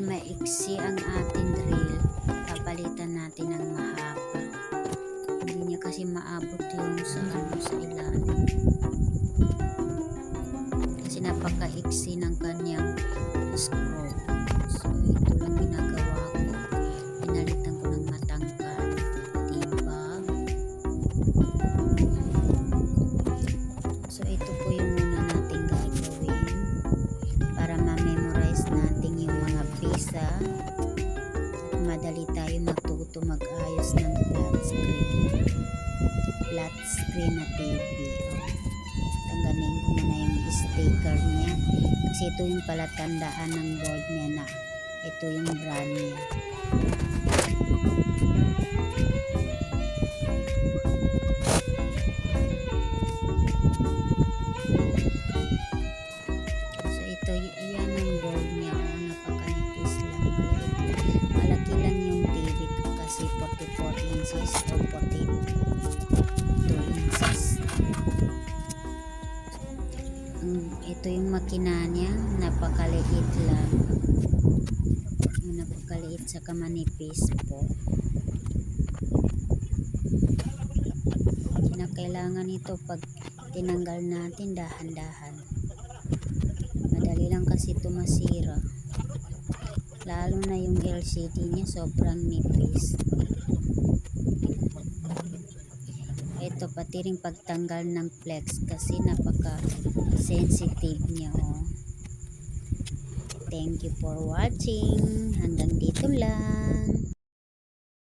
dahil maiksi ang ating drill, papalitan natin ng mahaba. Hindi niya kasi maabot yung sa ilalim. Kasi napakaiksi ng kanyang screw. So ito lang ginagawa ko. Pinalitan ko ng matangkad. Diba? So ito po yung muna natin gagawin para ma-memorize natin yung mga pisa. Madali tayo matuto mag-ayos ng flat screen na TV. Tanggalin ko muna yung sticker niya kasi ito yung palatandaan ng board niya na ito yung brand niya. So ito yan ang board niya. Napakanipis lang, malaki lang yung TV ko kasi 44 inches o 42 inches. Ito yung makina niya, napakaliit lang, napakaliit sa kamanipis po. Kinakailangan ito pag tinanggal natin dahan-dahan, madali lang kasi ito masira, lalo na yung LCD niya sobrang nipis. Ito pati rin pagtanggal ng flex kasi napaka sensitive niya. Thank you for watching. Hanggang dito lang.